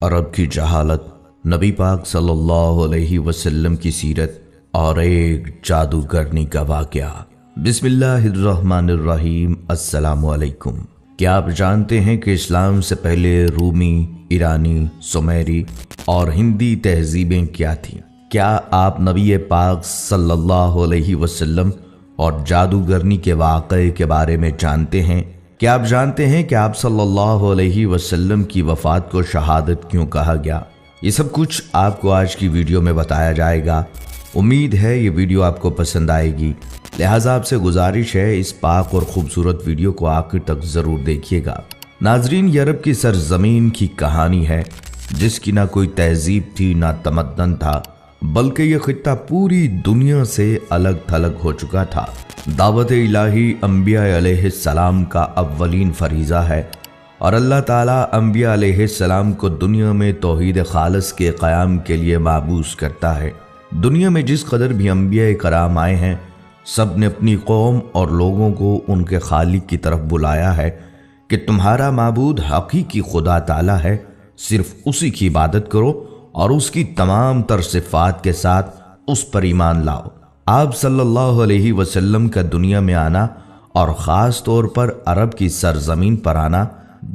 عرب کی جہالت، نبی پاک صلی اللہ علیہ وسلم کی سیرت اور ایک جادوگرنی کا واقعہ۔ بسم اللہ الرحمن الرحیم۔ السلام علیکم۔ کیا آپ جانتے ہیں کہ اسلام سے پہلے رومی، ایرانی، سومیری اور ہندی تہذیبیں کیا تھیں؟ کیا آپ نبی پاک صلی اللہ علیہ وسلم اور جادوگرنی کے واقعے کے بارے میں جانتے ہیں؟ کیا آپ جانتے ہیں کہ آپ صلی اللہ علیہ وسلم کی وفات کو شہادت کیوں کہا گیا؟ یہ سب کچھ آپ کو آج کی ویڈیو میں بتایا جائے گا۔ امید ہے یہ ویڈیو آپ کو پسند آئے گی، لہٰذا آپ سے گزارش ہے اس پاک اور خوبصورت ویڈیو کو آخر تک ضرور دیکھیے گا۔ ناظرین، یہ عرب کی سرزمین کی کہانی ہے جس کی نہ کوئی تہذیب تھی نہ تمدن تھا، بلکہ یہ خطہ پوری دنیا سے الگ تھلگ ہو چکا تھا۔ دعوت الہی انبیاء علیہ السلام کا اولین فریضہ ہے اور اللہ تعالیٰ انبیاء علیہ السلام کو دنیا میں توحید خالص کے قیام کے لیے مبعوث کرتا ہے۔ دنیا میں جس قدر بھی انبیاء کرام آئے ہیں، سب نے اپنی قوم اور لوگوں کو ان کے خالق کی طرف بلایا ہے کہ تمہارا معبود حقیقی خدا تعالیٰ ہے، صرف اسی کی عبادت کرو اور اس کی تمام تر صفات کے ساتھ اس پر ایمان لاؤ۔ آپ صلی اللہ علیہ وسلم کا دنیا میں آنا اور خاص طور پر عرب کی سرزمین پر آنا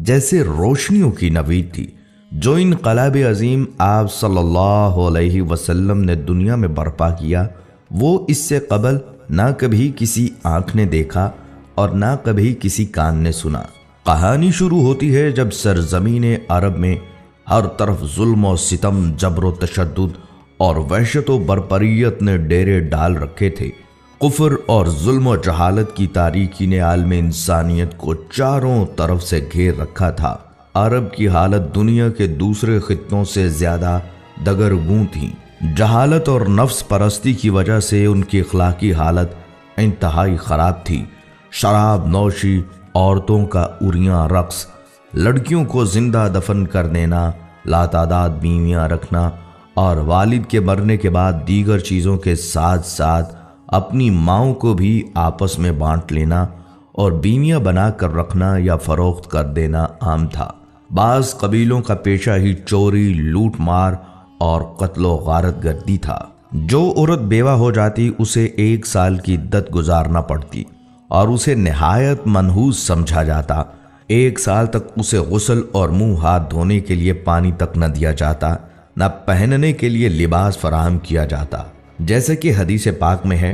جیسے روشنیوں کی نوید تھی۔ جو انقلاب عظیم آپ صلی اللہ علیہ وسلم نے دنیا میں برپا کیا، وہ اس سے قبل نہ کبھی کسی آنکھ نے دیکھا اور نہ کبھی کسی کان نے سنا۔ کہانی شروع ہوتی ہے جب سرزمین عرب میں ہر طرف ظلم و ستم، جبر و تشدد اور وحشت و بربریت نے ڈیرے ڈال رکھے تھے۔ کفر اور ظلم و جہالت کی تاریکی نے عالم انسانیت کو چاروں طرف سے گھیر رکھا تھا۔ عرب کی حالت دنیا کے دوسرے خطوں سے زیادہ دگرگوں تھی۔ جہالت اور نفس پرستی کی وجہ سے ان کی اخلاقی حالت انتہائی خراب تھی۔ شراب نوشی، عورتوں کا عریاں رقص، لڑکیوں کو زندہ دفن کر دینا، لاتعداد بیویاں رکھنا اور والد کے مرنے کے بعد دیگر چیزوں کے ساتھ ساتھ اپنی ماؤں کو بھی آپس میں بانٹ لینا اور بیویاں بنا کر رکھنا یا فروخت کر دینا عام تھا۔ بعض قبیلوں کا پیشہ ہی چوری، لوٹ مار اور قتل و غارت گردی تھا۔ جو عورت بیوہ ہو جاتی اسے 1 سال کی عدت گزارنا پڑتی اور اسے نہایت منحوس سمجھا جاتا۔ 1 سال تک اسے غسل اور منہ ہاتھ دھونے کے لیے پانی تک نہ دیا جاتا، نہ پہننے کے لیے لباس فراہم کیا جاتا۔ جیسے کہ حدیث پاک میں ہے،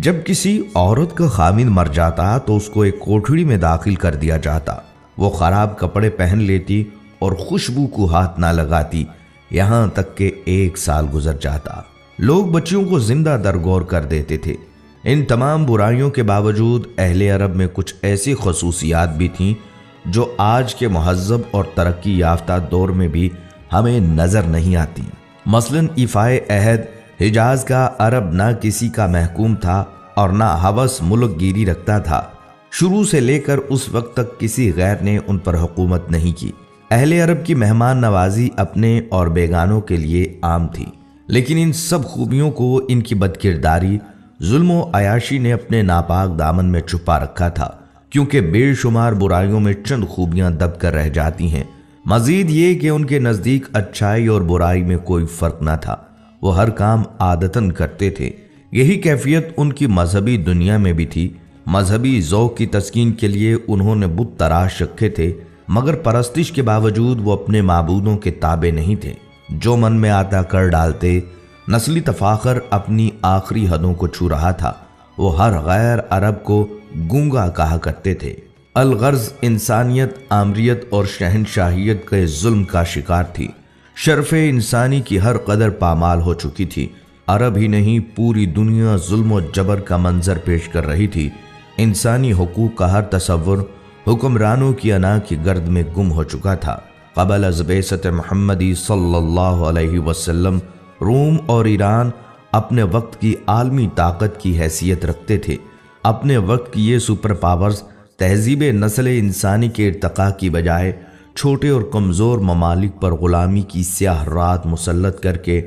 جب کسی عورت کا خاوند مر جاتا تو اس کو ایک کوٹھڑی میں داخل کر دیا جاتا۔ وہ خراب کپڑے پہن لیتی اور خوشبو کو ہاتھ نہ لگاتی، یہاں تک کہ 1 سال گزر جاتا۔ لوگ بچیوں کو زندہ درگور کر دیتے تھے۔ ان تمام برائیوں کے باوجود اہل عرب میں کچھ ایسی خصوصیات بھی تھیں جو آج کے مہذب اور ترقی یافتہ دور میں بھی ہمیں نظر نہیں آتی۔ مثلاً ایفائے عہد، حجاز کا عرب نہ کسی کا محکوم تھا اور نہ ہوس ملک گیری رکھتا تھا۔ شروع سے لے کر اس وقت تک کسی غیر نے ان پر حکومت نہیں کی۔ اہل عرب کی مہمان نوازی اپنے اور بیگانوں کے لیے عام تھی، لیکن ان سب خوبیوں کو ان کی بدکرداری، ظلم و عیاشی نے اپنے ناپاک دامن میں چھپا رکھا تھا، کیونکہ بے شمار برائیوں میں چند خوبیاں دب کر رہ جاتی ہیں۔ مزید یہ کہ ان کے نزدیک اچھائی اور برائی میں کوئی فرق نہ تھا، وہ ہر کام عادتاً کرتے تھے۔ یہی کیفیت ان کی مذہبی دنیا میں بھی تھی۔ مذہبی ذوق کی تسکین کے لیے انہوں نے بت تراش رکھے تھے، مگر پرستش کے باوجود وہ اپنے معبودوں کے تابع نہیں تھے۔ جو من میں آتا کر ڈالتے۔ نسلی تفاخر اپنی آخری حدوں کو چھو رہا تھا۔ وہ ہر غیر عرب کو گونگا کہا کرتے تھے۔ الغرض انسانیت، آمریت اور شہنشاہیت کے ظلم کا شکار تھی۔ شرف انسانی کی ہر قدر پامال ہو چکی تھی۔ عرب ہی نہیں، پوری دنیا ظلم و جبر کا منظر پیش کر رہی تھی۔ انسانی حقوق کا ہر تصور حکمرانوں کی انا کی گرد میں گم ہو چکا تھا۔ قبل از بعثت محمدی صلی اللہ علیہ وسلم، روم اور ایران اپنے وقت کی عالمی طاقت کی حیثیت رکھتے تھے۔ اپنے وقت کی یہ سپر پاورز تہذیب نسل انسانی کے ارتقاء کی بجائے چھوٹے اور کمزور ممالک پر غلامی کی سیاہ رات مسلط کر کے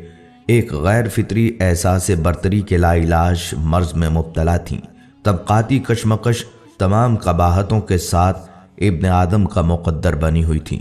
ایک غیر فطری احساس برتری کے لا علاج مرض میں مبتلا تھیں۔ طبقاتی کشمکش تمام قباحتوں کے ساتھ ابن آدم کا مقدر بنی ہوئی تھی۔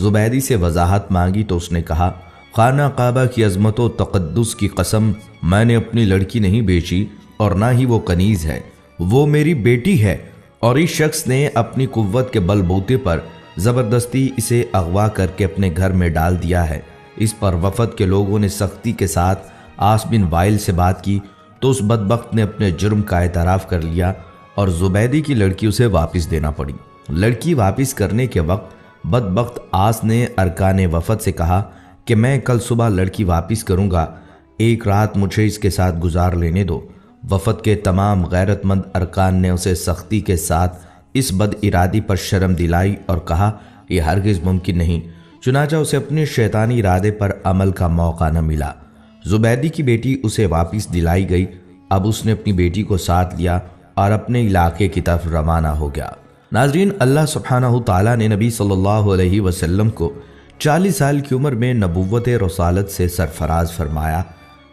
زبیدی سے وضاحت مانگی تو اس نے کہا، خانہ کعبہ کی عظمت و تقدس کی قسم، میں نے اپنی لڑکی نہیں بیچی اور نہ ہی وہ کنیز ہے، وہ میری بیٹی ہے، اور اس شخص نے اپنی قوت کے بل بوتے پر زبردستی اسے اغوا کر کے اپنے گھر میں ڈال دیا ہے۔ اس پر وفد کے لوگوں نے سختی کے ساتھ عاص بن وائل سے بات کی تو اس بدبخت نے اپنے جرم کا اعتراف کر لیا اور زبیدی کی لڑکی اسے واپس دینا پڑی۔ لڑکی واپس کرنے کے وقت بدبخت عاص نے ارکان وفد سے کہا کہ میں کل صبح لڑکی واپس کروں گا، ایک رات مجھے اس کے ساتھ گزار لینے دو۔ وفد کے تمام غیرت مند ارکان نے اسے سختی کے ساتھ اس بد ارادی پر شرم دلائی اور کہا یہ ہرگز ممکن نہیں، چنانچہ اسے اپنے شیطانی ارادے پر عمل کا موقع نہ ملا۔ زبیدی کی بیٹی اسے واپس دلائی گئی۔ اب اس نے اپنی بیٹی کو ساتھ لیا اور اپنے علاقے کی طرف روانہ ہو گیا۔ ناظرین، اللہ سبحانہ تعالیٰ نے نبی صلی اللہ علیہ وسلم کو 40 سال کی عمر میں نبوت رسالت سے سرفراز فرمایا۔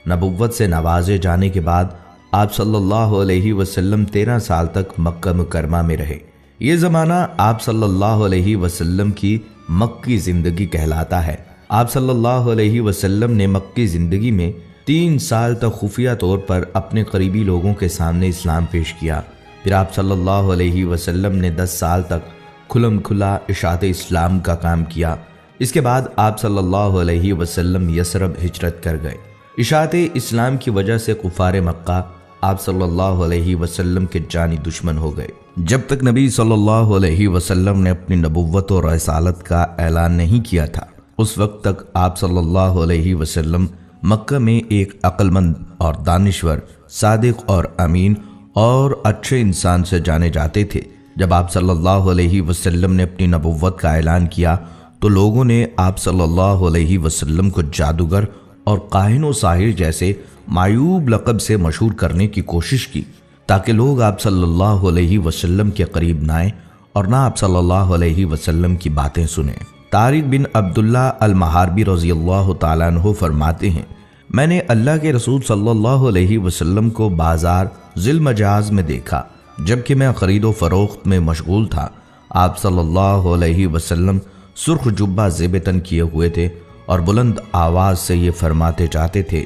نبوت سے نوازے جانے کے بعد آپ صلی اللہ علیہ وسلم 13 سال تک مکہ مکرمہ میں رہے۔ یہ زمانہ آپ صلی اللہ علیہ وسلم کی مکی زندگی کہلاتا ہے۔ آپ صلی اللہ علیہ وسلم نے مکی زندگی میں 3 سال تک خفیہ طور پر اپنے قریبی لوگوں کے سامنے اسلام پیش کیا۔ پھر آپ صلی اللہ علیہ وسلم نے 10 سال تک کھلم کھلا اشاعت اسلام کا کام کیا۔ اس کے بعد آپ صلی اللہ علیہ وسلم یثرب ہجرت کر گئے۔ اشاعت اسلام کی وجہ سے کفار مکہ آپ صلی اللہ علیہ وسلم کے جانی دشمن ہو گئے۔ جب تک نبی صلی اللہ علیہ وسلم نے اپنی نبوت اور رسالت کا اعلان نہیں کیا تھا، اس وقت تک آپ صلی اللہ علیہ وسلم مکہ میں ایک عقل مند اور دانشور، صادق اور امین اور اچھے انسان سے جانے جاتے تھے۔ جب آپ صلی اللہ علیہ وسلم نے اپنی نبوت کا اعلان کیا تو لوگوں نے آپ صلی اللہ علیہ وسلم کو جادوگر اور کاہن و ساحر جیسے معیوب لقب سے مشہور کرنے کی کوشش کی تاکہ لوگ آپ صلی اللہ علیہ وسلم کے قریب نہ آئیں اور نہ آپ صلی اللہ علیہ وسلم کی باتیں سنیں۔ طارق بن عبداللہ المحاربی رضی اللہ تعالیٰ عنہ فرماتے ہیں، میں نے اللہ کے رسول صلی اللہ علیہ وسلم کو بازار ذی المجاز میں دیکھا جبکہ میں خرید و فروخت میں مشغول تھا۔ آپ صلی اللہ علیہ وسلم سرخ جبہ زیب تن کیے ہوئے تھے اور بلند آواز سے یہ فرماتے جاتے تھے،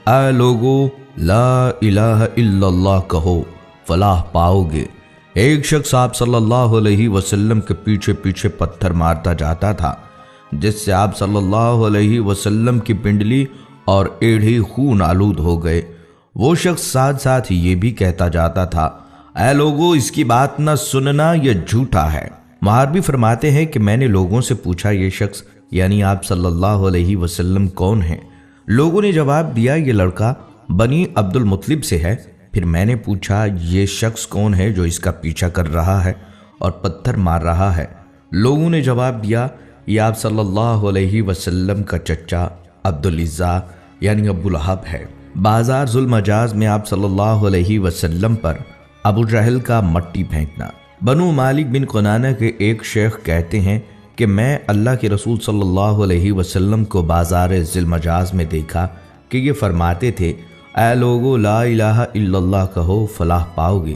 اے لوگو لا الہ الا اللہ کہو فلاح پاؤ گے۔ ایک شخص آپ صلی اللہ علیہ وسلم کے پیچھے پیچھے پتھر مارتا جاتا تھا جس سے آپ صلی اللہ علیہ وسلم کی پنڈلی اور ایڑھی خون آلود ہو گئے۔ وہ شخص ساتھ ساتھ یہ بھی کہتا جاتا تھا، اے لوگو اس کی بات نہ سننا، یہ جھوٹا ہے۔ محاربی فرماتے ہیں کہ میں نے لوگوں سے پوچھا یہ شخص یعنی آپ صلی اللہ علیہ وسلم کون ہیں؟ لوگوں نے جواب دیا یہ لڑکا بنی عبد المطلب سے ہے۔ پھر میں نے پوچھا یہ شخص کون ہے جو اس کا پیچھا کر رہا ہے اور پتھر مار رہا ہے؟ لوگوں نے جواب دیا یہ آپ صلی اللہ علیہ وسلم کا چچا عبدالعزیٰ یعنی ابو لہب ہے۔ بازار ذی المجاز میں آپ صلی اللہ علیہ وسلم پر ابو جہل کا مٹی پھینکنا۔ بنو مالک بن کنانہ کے ایک شیخ کہتے ہیں کہ میں اللہ کے رسول صلی اللہ علیہ وسلم کو بازار ذی المجاز میں دیکھا کہ یہ فرماتے تھے، اے لوگو لا الہ الا اللہ کہو فلاح پاؤ گے۔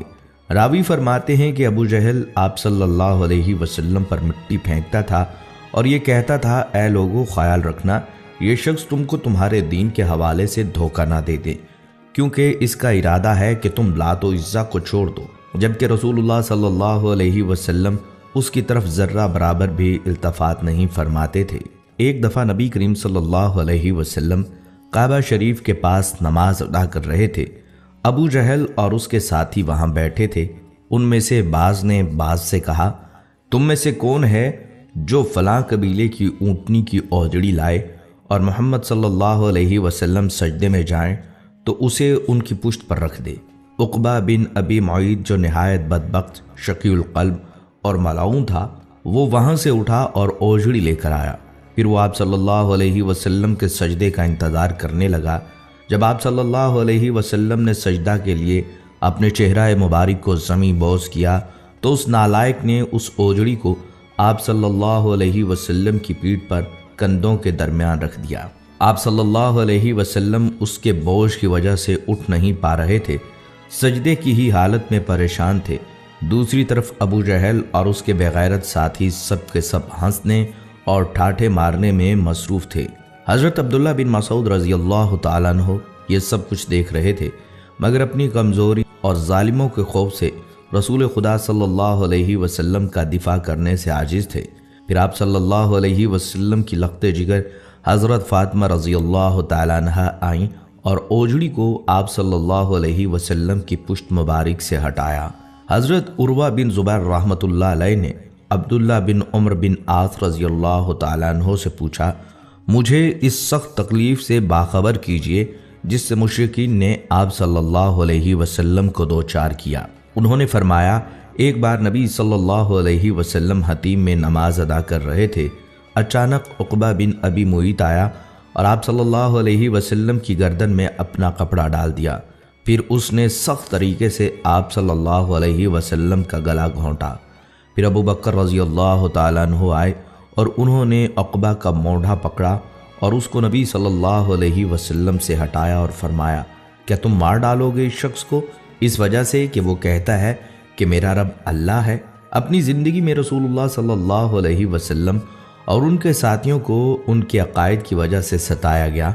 راوی فرماتے ہیں کہ ابو جہل آپ صلی اللہ علیہ وسلم پر مٹی پھینکتا تھا اور یہ کہتا تھا، اے لوگو خیال رکھنا یہ شخص تم کو تمہارے دین کے حوالے سے دھوکہ نہ دے دے، کیونکہ اس کا ارادہ ہے کہ تم لات و عزا کو چھوڑ دو، جبکہ رسول اللہ صلی اللہ علیہ وسلم اس کی طرف ذرہ برابر بھی التفات نہیں فرماتے تھے۔ ایک دفعہ نبی کریم صلی اللہ علیہ وسلم کعبہ شریف کے پاس نماز ادا کر رہے تھے۔ ابو جہل اور اس کے ساتھی وہاں بیٹھے تھے۔ ان میں سے بعض نے بعض سے کہا، تم میں سے کون ہے جو فلاں قبیلے کی اونٹنی کی اوجڑی لائے اور محمد صلی اللہ علیہ وسلم سجدے میں جائیں تو اسے ان کی پشت پر رکھ دے۔ عقبہ بن ابی معیط جو نہایت بدبخت، شقی القلب اور ملعون تھا، وہ وہاں سے اٹھا اور اوجڑی لے کر آیا۔ پھر وہ آپ صلی اللہ علیہ وسلم کے سجدے کا انتظار کرنے لگا۔ جب آپ صلی اللہ علیہ وسلم نے سجدہ کے لیے اپنے چہرہ مبارک کو زمین بوس کیا تو اس نالائق نے اس اوجڑی کو آپ صلی اللہ علیہ وسلم کی پیٹھ پر کندھوں کے درمیان رکھ دیا۔ آپ صلی اللہ علیہ وسلم اس کے بوجھ کی وجہ سے اٹھ نہیں پا رہے تھے، سجدے کی ہی حالت میں پریشان تھے۔ دوسری طرف ابو جہل اور اس کے بے غیرت ساتھی سب کے سب ہنسنے اور ٹھاٹھے مارنے میں مصروف تھے۔ حضرت عبداللہ بن مسعود رضی اللہ تعالیٰ عنہ یہ سب کچھ دیکھ رہے تھے، مگر اپنی کمزوری اور ظالموں کے خوف سے رسول خدا صلی اللہ علیہ وسلم کا دفاع کرنے سے عاجز تھے۔ پھر آپ صلی اللہ علیہ وسلم کی لخت جگر حضرت فاطمہ رضی اللہ تعالیٰ عنہ آئیں اور اوجڑی کو آپ صلی اللہ علیہ وسلم کی پشت مبارک سے ہٹایا۔ حضرت عروہ بن زبیر رحمۃ اللہ علیہ نے عبداللہ بن عمر بن عاص رضی اللہ تعالیٰ عنہ سے پوچھا، مجھے اس سخت تکلیف سے باخبر کیجئے جس سے مشرکین نے آپ صلی اللہ علیہ وسلم کو دوچار کیا۔ انہوں نے فرمایا، ایک بار نبی صلی اللہ علیہ وسلم حتیم میں نماز ادا کر رہے تھے، اچانک عقبہ بن ابی معیط آیا اور آپ صلی اللہ علیہ وسلم کی گردن میں اپنا کپڑا ڈال دیا۔ پھر اس نے سخت طریقے سے آپ صلی اللہ علیہ وسلم کا گلا گھونٹا۔ پھر ابو بکر رضی اللہ تعالیٰ عنہ آئے اور انہوں نے عقبہ کا موڈھا پکڑا اور اس کو نبی صلی اللہ علیہ وسلم سے ہٹایا اور فرمایا، کیا تم مار ڈالو گے اس شخص کو اس وجہ سے کہ وہ کہتا ہے کہ میرا رب اللہ ہے؟ اپنی زندگی میں رسول اللہ صلی اللہ علیہ وسلم اور ان کے ساتھیوں کو ان کے عقائد کی وجہ سے ستایا گیا،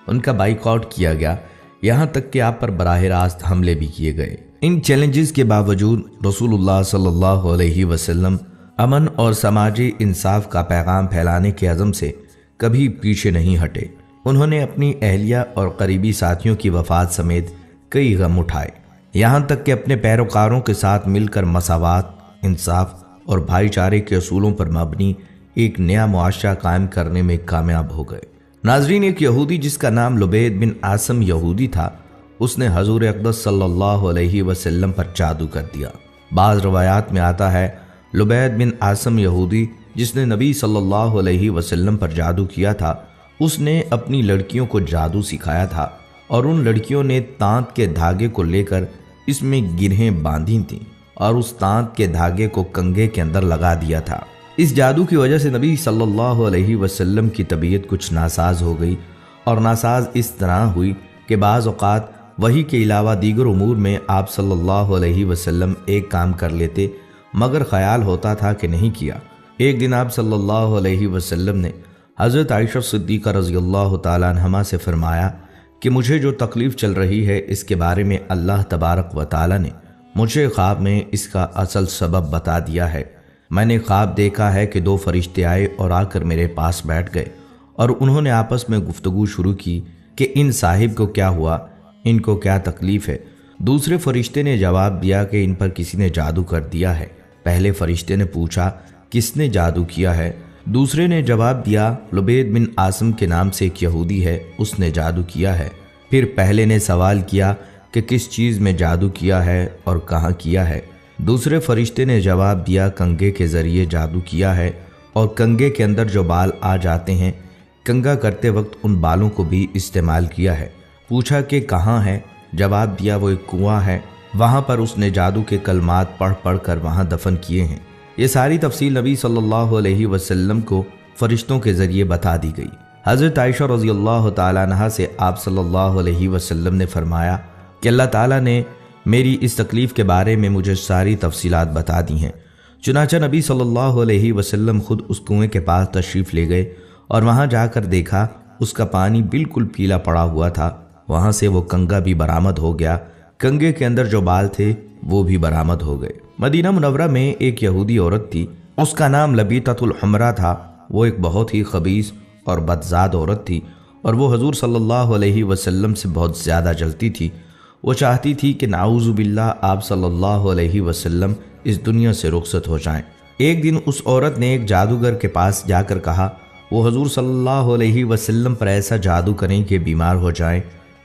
ان کا بائیکاٹ کیا گیا، یہاں تک کہ آپ پر براہ راست حملے بھی کیے گئے۔ ان چیلنجز کے باوجود رسول اللہ صلی اللہ علیہ وسلم امن اور سماجی انصاف کا پیغام پھیلانے کے عزم سے کبھی پیچھے نہیں ہٹے۔ انہوں نے اپنی اہلیہ اور قریبی ساتھیوں کی وفات سمیت کئی غم اٹھائے، یہاں تک کہ اپنے پیروکاروں کے ساتھ مل کر مساوات، انصاف اور بھائی چارے کے اصولوں پر مبنی ایک نیا معاشرہ قائم کرنے میں کامیاب ہو گئے۔ ناظرین، ایک یہودی جس کا نام لبید بن عاصم یہودی تھا، اس نے حضور اقدس صلی اللہ علیہ وسلم پر جادو کر دیا۔ بعض روایات میں آتا ہے لبید بن عاصم یہودی جس نے نبی صلی اللہ علیہ وسلم پر جادو کیا تھا، اس نے اپنی لڑکیوں کو جادو سکھایا تھا اور ان لڑکیوں نے تانت کے دھاگے کو لے کر اس میں گرہیں باندھی تھیں اور اس تانت کے دھاگے کو کنگھے کے اندر لگا دیا تھا۔ اس جادو کی وجہ سے نبی صلی اللہ علیہ وسلم کی طبیعت کچھ ناساز ہو گئی، اور ناساز اس طرح ہوئی کہ بعض اوقات وحی کے علاوہ دیگر امور میں آپ صلی اللہ علیہ وسلم ایک کام کر لیتے مگر خیال ہوتا تھا کہ نہیں کیا۔ ایک دن آپ صلی اللہ علیہ وسلم نے حضرت عائشہ صدیقہ رضی اللہ تعالیٰ عنہما سے فرمایا کہ مجھے جو تکلیف چل رہی ہے اس کے بارے میں اللہ تبارک و تعالیٰ نے مجھے خواب میں اس کا اصل سبب بتا دیا ہے۔ میں نے خواب دیکھا ہے کہ دو فرشتے آئے اور آ کر میرے پاس بیٹھ گئے اور انہوں نے آپس میں گفتگو شروع کی کہ ان صاحب کو کیا ہوا، ان کو کیا تکلیف ہے۔ دوسرے فرشتے نے جواب دیا کہ ان پر کسی نے جادو کر دیا ہے۔ پہلے فرشتے نے پوچھا کس نے جادو کیا ہے؟ دوسرے نے جواب دیا لبید بن عاصم کے نام سے ایک یہودی ہے، اس نے جادو کیا ہے۔ پھر پہلے نے سوال کیا کہ کس چیز میں جادو کیا ہے اور کہاں کیا ہے؟ دوسرے فرشتے نے جواب دیا کنگھے کے ذریعے جادو کیا ہے اور کنگھے کے اندر جو بال آ جاتے ہیں کنگھا کرتے وقت ان بالوں کو بھی استعمال کیا ہے۔ پوچھا کہ کہاں ہے؟ جواب دیا وہ ایک کنواں ہے، وہاں پر اس نے جادو کے کلمات پڑھ پڑھ کر وہاں دفن کیے ہیں۔ یہ ساری تفصیل نبی صلی اللہ علیہ وسلم کو فرشتوں کے ذریعے بتا دی گئی۔ حضرت عائشہ رضی اللہ تعالیٰ عنہا سے آپ صلی اللہ علیہ وسلم نے فرمایا کہ اللہ تعالیٰ نے میری اس تکلیف کے بارے میں مجھے ساری تفصیلات بتا دی ہیں۔ چنانچہ نبی صلی اللہ علیہ وسلم خود اس کنویں کے پاس تشریف لے گئے اور وہاں جا کر دیکھا اس کا پانی بالکل پیلا پڑا ہوا تھا۔ وہاں سے وہ کنگھا بھی برآمد ہو گیا، کنگھے کے اندر جو بال تھے وہ بھی برآمد ہو گئے۔ مدینہ منورہ میں ایک یہودی عورت تھی، اس کا نام لبیطۃ الحمرا تھا۔ وہ ایک بہت ہی خبیث اور بدذات عورت تھی اور وہ حضور صلی اللہ علیہ وسلم سے بہت زیادہ جلتی تھی۔ وہ چاہتی تھی کہ نعوذ باللہ آپ صلی اللہ علیہ وسلم اس دنیا سے رخصت ہو جائیں۔ ایک دن اس عورت نے ایک جادوگر کے پاس جا کر کہا وہ حضور صلی اللہ علیہ وسلم پر ایسا جادو کریں کہ بیمار ہو جائیں۔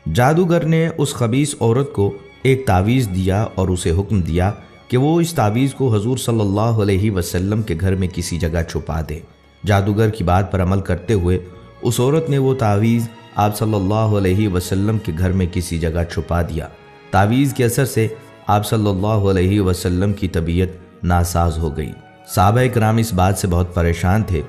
جادوگر نے اس خبیث عورت کو ایک تعویذ دیا اور اسے حکم دیا کہ وہ اس تعویذ کو حضور صلی اللہ علیہ وسلم کے گھر میں کسی جگہ چھپا دے۔ جادوگر کی بات پر عمل کرتے ہوئے اس عورت نے وہ تعویذ آپ صلی اللہ علیہ وسلم کے گھر میں کسی جگہ چھپا دیا۔ تعویذ کے اثر سے آپ صلی اللہ علیہ وسلم کی طبیعت ناساز ہو گئی۔ صحابہ کرام اس بات سے بہت پریشان تھے۔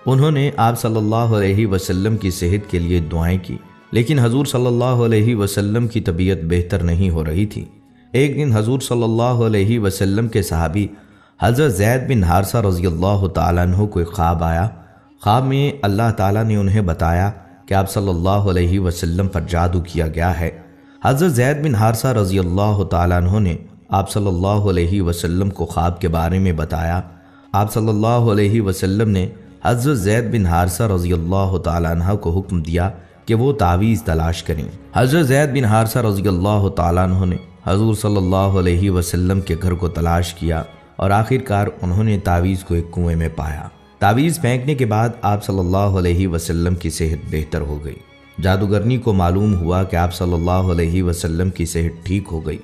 انہوں نے آپ صلی اللہ علیہ وسلم کی صحت کے لیے دعائیں کی، لیکن حضور صلی اللہ علیہ وسلم کی طبیعت بہتر نہیں ہو رہی تھی۔ ایک دن حضور صلی اللہ علیہ وسلم کے صحابی حضرت زید بن حارثہ رضی اللہ تعالیٰ عنہ کو ایک خواب آیا۔ خواب میں اللہ تعالیٰ نے انہیں بتایا کہ آپ صلی اللہ علیہ وسلم پر جادو کیا گیا ہے۔ حضرت زید بن حارثہ رضی اللہ تعالیٰ عنہ نے آپ صلی اللہ علیہ وسلم کو خواب کے بارے میں بتایا۔ آپ صلی اللہ علیہ وسلم نے حضرت زید بن حارثہ رضی اللہ تعالیٰ عنہ کو حکم دیا کہ وہ تعویذ تلاش کریں۔ حضرت زید بن حارثہ رضی اللہ تعالیٰ عنہ نے حضور صلی اللہ علیہ وسلم کے گھر کو تلاش کیا اور آخرکار انہوں نے تعویذ کو ایک کنویں میں پایا۔ تعویذ پھینکنے کے بعد آپ صلی اللہ علیہ وسلم کی صحت بہتر ہو گئی۔ جادوگرنی کو معلوم ہوا کہ آپ صلی اللہ علیہ وسلم کی صحت ٹھیک ہو گئی۔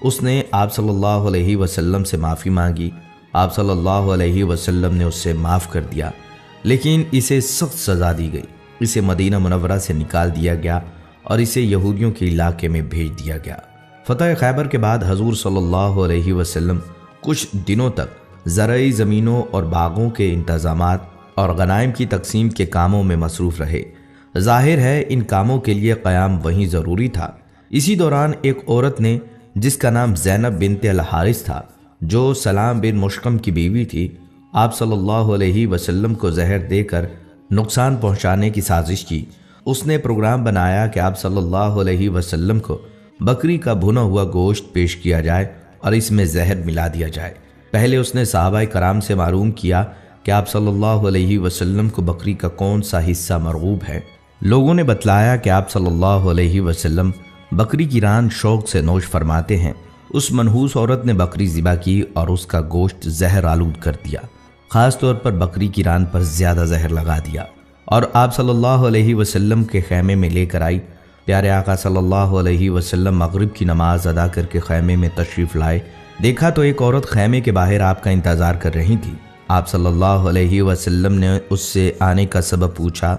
اس نے آپ صلی اللہ علیہ وسلم سے معافی مانگی۔ آپ صلی اللہ علیہ وسلم نے اس سے معاف کر دیا، لیکن اسے سخت سزا دی گئی۔ اسے مدینہ منورہ سے نکال دیا گیا اور اسے یہودیوں کے علاقے میں بھیج دیا گیا۔ فتح خیبر کے بعد حضور صلی اللہ علیہ وسلم کچھ دنوں تک زرعی زمینوں اور باغوں کے انتظامات اور غنائم کی تقسیم کے کاموں میں مصروف رہے۔ ظاہر ہے ان کاموں کے لیے قیام وہیں ضروری تھا۔ اسی دوران ایک عورت نے جس کا نام زینب بنت الحارث تھا، جو سلام بن مشکم کی بیوی تھی، آپ صلی اللہ علیہ وسلم کو زہر دے کر نقصان پہنچانے کی سازش کی۔ اس نے پروگرام بنایا کہ آپ صلی اللہ علیہ وسلم کو بکری کا بھنا ہوا گوشت پیش کیا جائے اور اس میں زہر ملا دیا جائے۔ پہلے اس نے صحابہ کرام سے معلوم کیا کہ آپ صلی اللہ علیہ وسلم کو بکری کا کون سا حصہ مرغوب ہے۔ لوگوں نے بتلایا کہ آپ صلی اللہ علیہ وسلم بکری کی ران شوق سے نوش فرماتے ہیں۔ اس منحوس عورت نے بکری ذبح کی اور اس کا گوشت زہر آلود کر دیا، خاص طور پر بکری کی ران پر زیادہ زہر لگا دیا، اور آپ صلی اللہ علیہ وسلم کے خیمے میں لے کر آئی۔ پیارے آقا صلی اللہ علیہ وسلم مغرب کی نماز ادا کر کے خیمے میں تشریف لائے۔ دیکھا تو ایک عورت خیمے کے باہر آپ کا انتظار کر رہی تھی۔ آپ صلی اللہ علیہ وسلم نے اس سے آنے کا سبب پوچھا۔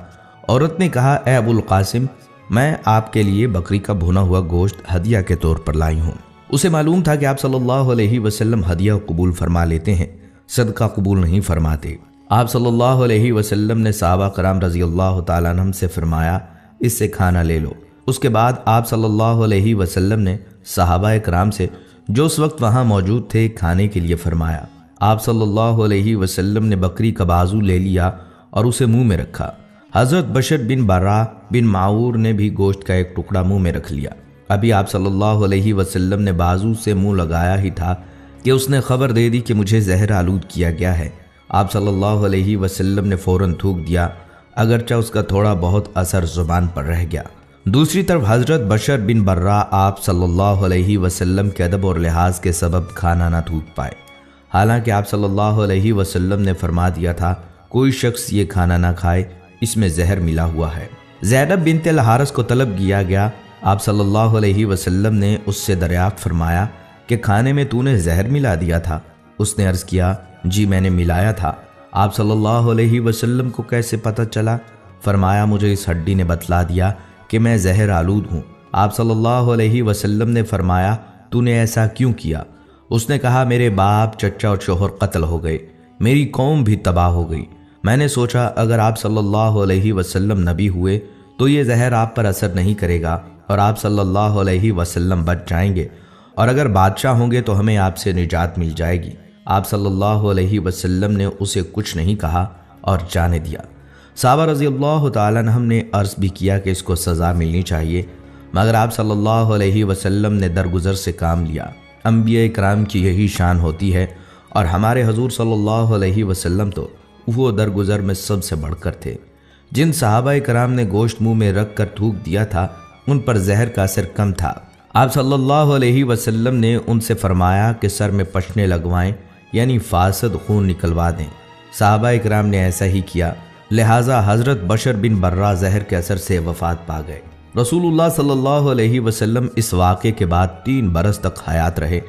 عورت نے کہا، اے ابو القاسم، میں آپ کے لیے بکری کا بھنا ہوا گوشت ہدیہ کے طور پر لائی ہوں۔ اسے معلوم تھا کہ آپ صلی اللہ علیہ وسلم ہدیہ قبول فرما لیتے ہیں، صدقہ قبول نہیں فرماتے۔ آپ صلی اللہ علیہ وسلم نے صحابہ کرام رضی اللہ تعالیٰ عنہم سے فرمایا، اس سے کھانا لے لو۔ اس کے بعد آپ صلی اللہ علیہ وسلم نے صحابہ کرام سے جو اس وقت وہاں موجود تھے کھانے کے لیے فرمایا۔ آپ صلی اللہ علیہ وسلم نے بکری کا بازو لے لیا اور اسے منہ میں رکھا۔ حضرت بشر بن برا بن معور نے بھی گوشت کا ایک ٹکڑا منہ میں رکھ لیا۔ ابھی آپ صلی اللہ علیہ وسلم نے بازو سے منہ لگایا ہی تھا کہ اس نے خبر دے دی کہ مجھے زہر آلود کیا گیا ہے۔ آپ صلی اللہ علیہ وسلم نے فوراً تھوک دیا، اگرچہ اس کا تھوڑا بہت اثر زبان پر رہ گیا۔ دوسری طرف حضرت بشر بن برا آپ صلی اللہ علیہ وسلم کے ادب اور لحاظ کے سبب کھانا نہ تھوک پائے، حالانکہ آپ صلی اللہ علیہ وسلم نے فرما دیا تھا کوئی شخص یہ کھانا نہ کھائے، اس میں زہر ملا ہوا ہے۔ زینب بنت الحارث کو طلب کیا گیا۔ آپ صلی اللہ علیہ وسلم نے اس سے دریافت فرمایا کہ کھانے میں تو نے زہر ملا دیا تھا؟ اس نے عرض کیا، جی میں نے ملایا تھا۔ آپ صلی اللہ علیہ وسلم کو کیسے پتہ چلا؟ فرمایا، مجھے اس ہڈی نے بتلا دیا کہ میں زہر آلود ہوں۔ آپ صلی اللہ علیہ وسلم نے فرمایا، تو نے ایسا کیوں کیا؟ اس نے کہا، میرے باپ، چچا اور شوہر قتل ہو گئے، میری قوم بھی تباہ ہو گئی۔ میں نے سوچا اگر آپ صلی اللہ علیہ وسلم نبی ہوئے تو یہ زہر آپ پر اثر نہیں کرے گا اور آپ صلی اللہ علیہ وسلم بچ جائیں گے، اور اگر بادشاہ ہوں گے تو ہمیں آپ سے نجات مل جائے گی۔ آپ صلی اللہ علیہ وسلم نے اسے کچھ نہیں کہا اور جانے دیا۔ صحابہ رضی اللہ تعالیٰ عنہم نے عرض بھی کیا کہ اس کو سزا ملنی چاہیے، مگر آپ صلی اللہ علیہ وسلم نے درگزر سے کام لیا۔ انبیاء کرام کی یہی شان ہوتی ہے، اور ہمارے حضور صلی اللہ علیہ وسلم تو وہ درگزر میں سب سے بڑھ کر تھے۔ جن صحابہ کرام نے گوشت منہ میں رکھ کر تھوک دیا تھا ان پر زہر کا اثر کم تھا۔ آپ صلی اللہ علیہ وسلم نے ان سے فرمایا کہ سر میں پشنے لگوائیں، یعنی فاسد خون نکلوا دیں۔ صحابہ کرام نے ایسا ہی کیا، لہٰذا حضرت بشر بن برا زہر کے اثر سے وفات پا گئے۔ رسول اللہ صلی اللہ علیہ وسلم اس واقعے کے بعد 3 برس تک حیات رہے،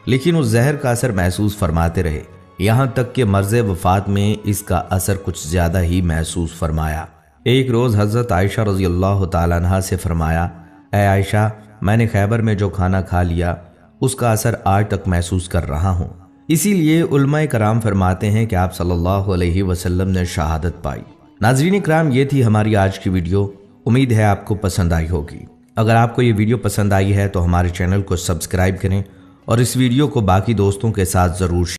لیکن اس زہر کا اثر محسوس فرماتے رہے، یہاں تک کہ مرض وفات میں اس کا اثر کچھ زیادہ ہی محسوس فرمایا۔ ایک روز حضرت عائشہ رضی اللہ تعالیٰ عنہا سے فرمایا، اے عائشہ، میں نے خیبر میں جو کھانا کھا لیا اس کا اثر آج تک محسوس کر رہا ہوں۔ اسی لیے علماء کرام فرماتے ہیں کہ آپ صلی اللہ علیہ وسلم نے شہادت پائی۔ ناظرین کرام، یہ تھی ہماری آج کی ویڈیو، امید ہے آپ کو پسند آئی ہوگی۔ اگر آپ کو یہ ویڈیو پسند آئی ہے تو ہمارے چینل کو سبسکرائب کریں اور اس ویڈیو کو باقی دوستوں کے ساتھ ضرور